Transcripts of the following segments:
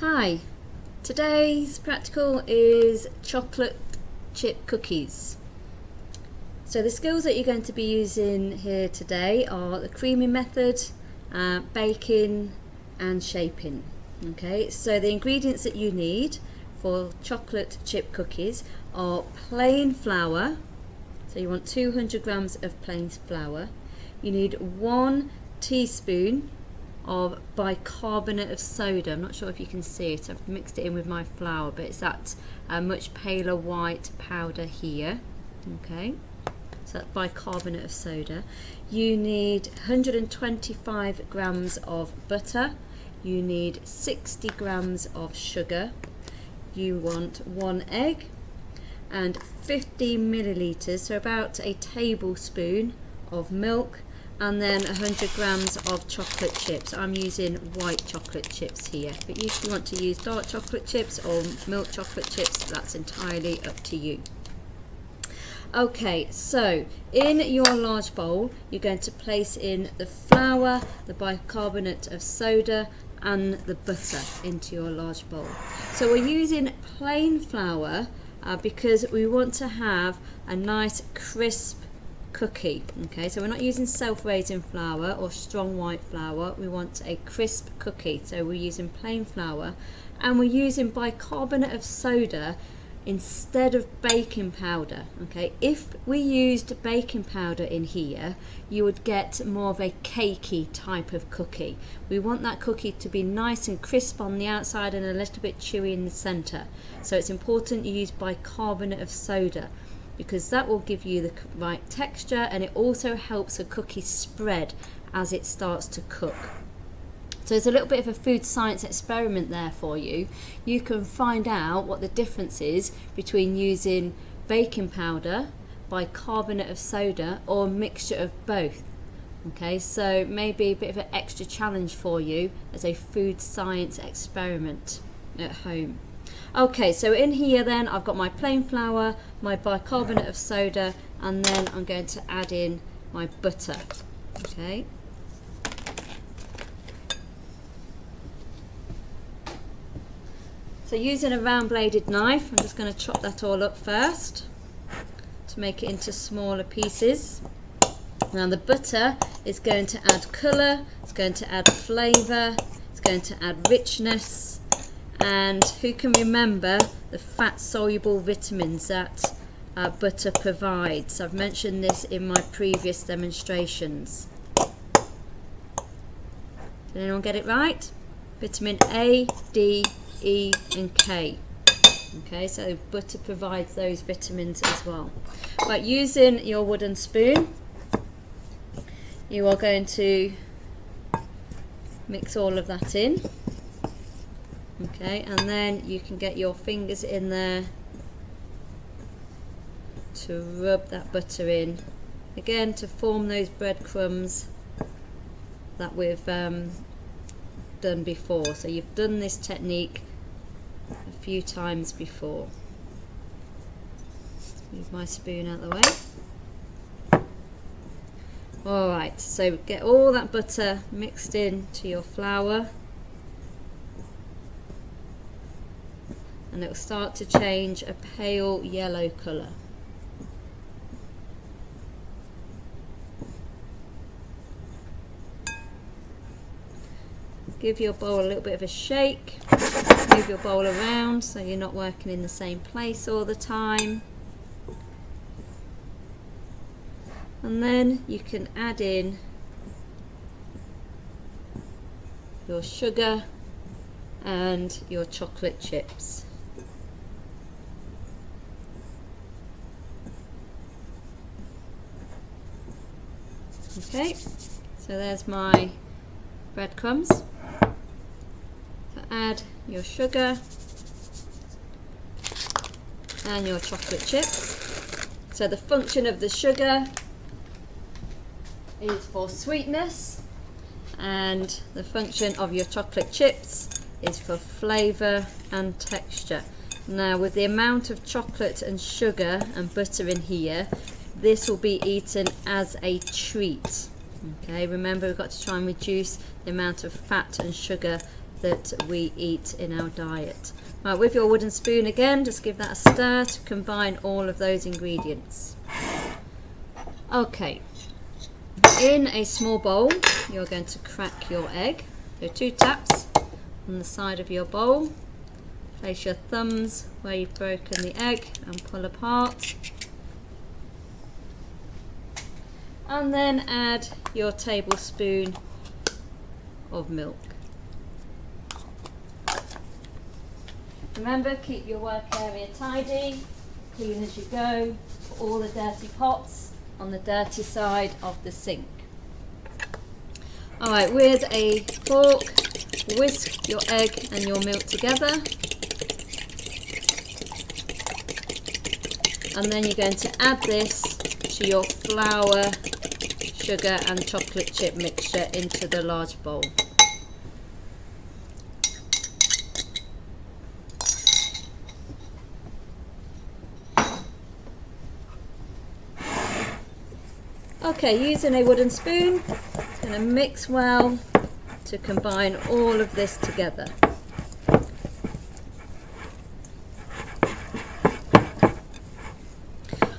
Hi, today's practical is chocolate chip cookies. So the skills that you're going to be using here today are the creaming method, baking and shaping. Okay, so the ingredients that you need for chocolate chip cookies are plain flour. So you want 200 grams of plain flour. You need 1 teaspoon of bicarbonate of soda. I'm not sure if you can see it, I've mixed it in with my flour, but it's that much paler white powder here. Okay, so that's bicarbonate of soda. You need 125 grams of butter. You need 60 grams of sugar. You want 1 egg and 50 milliliters, so about a tablespoon of milk, and then 100 grams of chocolate chips. I'm using white chocolate chips here, but if you want to use dark chocolate chips or milk chocolate chips, that's entirely up to you. Okay, so in your large bowl, you're going to place in the flour, the bicarbonate of soda, and the butter into your large bowl. So we're using plain flour because we want to have a nice crisp cookie. Okay, so we're not using self-raising flour or strong white flour, we want a crisp cookie, so we're using plain flour, and we're using bicarbonate of soda instead of baking powder. Okay, if we used baking powder in here, you would get more of a cakey type of cookie. We want that cookie to be nice and crisp on the outside and a little bit chewy in the center, so it's important you use bicarbonate of soda, because that will give you the right texture, and it also helps a cookie spread as it starts to cook. So it's a little bit of a food science experiment there for you. You can find out what the difference is between using baking powder, bicarbonate of soda, or a mixture of both. Okay, so maybe a bit of an extra challenge for you as a food science experiment at home. Okay, so in here then I've got my plain flour, my bicarbonate of soda, and then I'm going to add in my butter. Okay. So using a round bladed knife, I'm just going to chop that all up first to make it into smaller pieces. Now the butter is going to add colour, it's going to add flavour, it's going to add richness, and who can remember the fat soluble vitamins that butter provides? I've mentioned this in my previous demonstrations. Did anyone get it right? Vitamin A, D, E and K. Okay, so butter provides those vitamins as well. But using your wooden spoon, you are going to mix all of that in. Okay, and then you can get your fingers in there to rub that butter in, again to form those breadcrumbs that we've done before. So you've done this technique a few times before. Move my spoon out of the way. Alright, so get all that butter mixed in to your flour, and it will start to change a pale yellow colour. Give your bowl a little bit of a shake, move your bowl around so you're not working in the same place all the time. And then you can add in your sugar and your chocolate chips. Okay, so there's my breadcrumbs. So add your sugar and your chocolate chips. So the function of the sugar is for sweetness, and the function of your chocolate chips is for flavour and texture. Now with the amount of chocolate and sugar and butter in here, this will be eaten as a treat. Okay, remember we've got to try and reduce the amount of fat and sugar that we eat in our diet. Right, with your wooden spoon again, just give that a stir to combine all of those ingredients. Okay, in a small bowl, you're going to crack your egg. So 2 taps on the side of your bowl. Place your thumbs where you've broken the egg and pull apart. And then add your tablespoon of milk. Remember, keep your work area tidy, clean as you go, put all the dirty pots on the dirty side of the sink. Alright, with a fork, whisk your egg and your milk together. And then you're going to add this to your flour, sugar and chocolate chip mixture into the large bowl. Okay, using a wooden spoon, it's going to mix well to combine all of this together.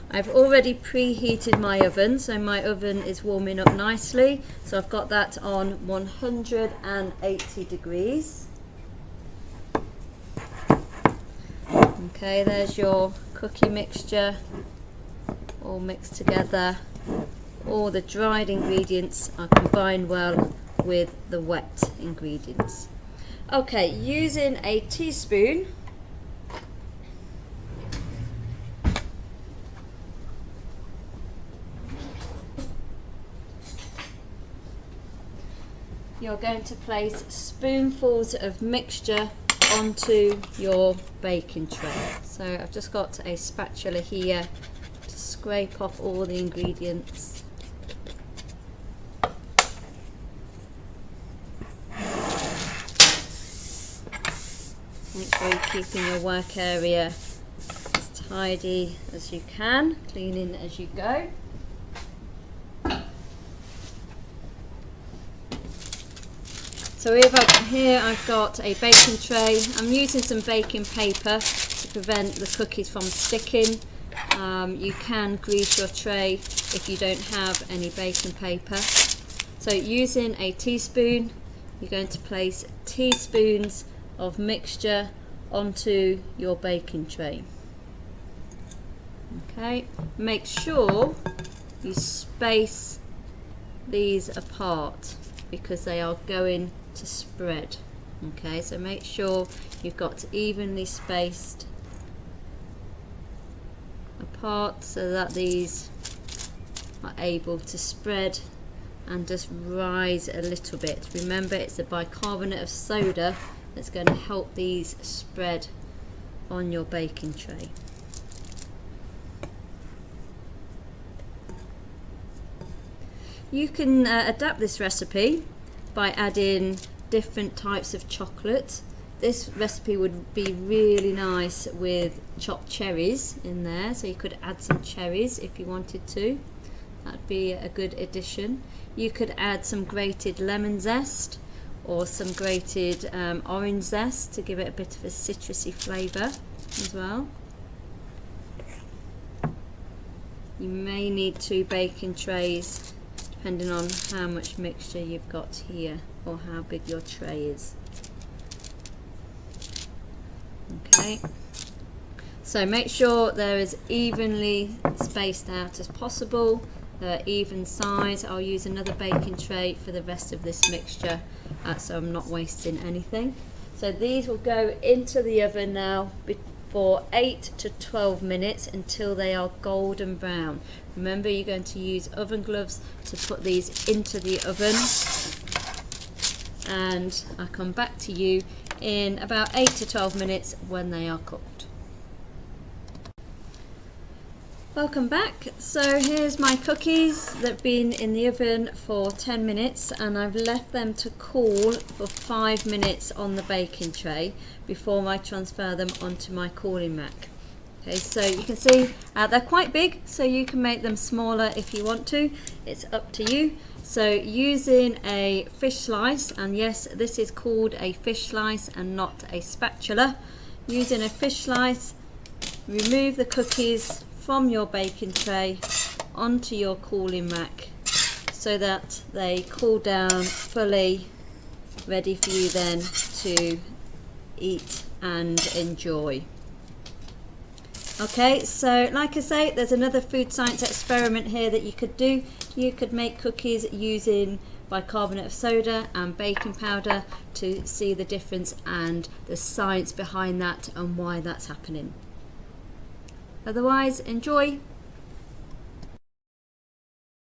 I've already preheated my oven, so my oven is warming up nicely. So I've got that on 180 degrees. Okay, there's your cookie mixture all mixed together. All the dried ingredients are combined well with the wet ingredients. Okay, using a teaspoon, you're going to place spoonfuls of mixture onto your baking tray. So I've just got a spatula here to scrape off all the ingredients. Make sure you're keeping your work area as tidy as you can, cleaning as you go. So here I've got a baking tray. I'm using some baking paper to prevent the cookies from sticking. You can grease your tray if you don't have any baking paper. So using a teaspoon, you're going to place teaspoons of mixture onto your baking tray. Okay, make sure you space these apart because they are going to spread. Okay, so make sure you've got evenly spaced apart so that these are able to spread and just rise a little bit. Remember, it's the bicarbonate of soda that's going to help these spread on your baking tray. You can adapt this recipe by adding different types of chocolate. This recipe would be really nice with chopped cherries in there, so you could add some cherries if you wanted to. That'd be a good addition. You could add some grated lemon zest or some grated orange zest to give it a bit of a citrusy flavour as well. You may need 2 baking trays depending on how much mixture you've got here or how big your tray is. Okay, so make sure they're as evenly spaced out as possible. They're even size. I'll use another baking tray for the rest of this mixture so I'm not wasting anything. So these will go into the oven now for 8 to 12 minutes until they are golden brown. Remember, you're going to use oven gloves to put these into the oven, and I'll come back to you in about 8 to 12 minutes when they are cooked. Welcome back. So here's my cookies. They've been in the oven for 10 minutes and I've left them to cool for 5 minutes on the baking tray before I transfer them onto my cooling rack. Okay, so you can see they're quite big, so you can make them smaller if you want to. It's up to you. So using a fish slice, and yes, this is called a fish slice and not a spatula. Using a fish slice, remove the cookies from your baking tray onto your cooling rack so that they cool down fully, ready for you then to eat and enjoy. Okay, so like I say, there's another food science experiment here that you could do. You could make cookies using bicarbonate of soda and baking powder to see the difference and the science behind that and why that's happening. Otherwise, enjoy.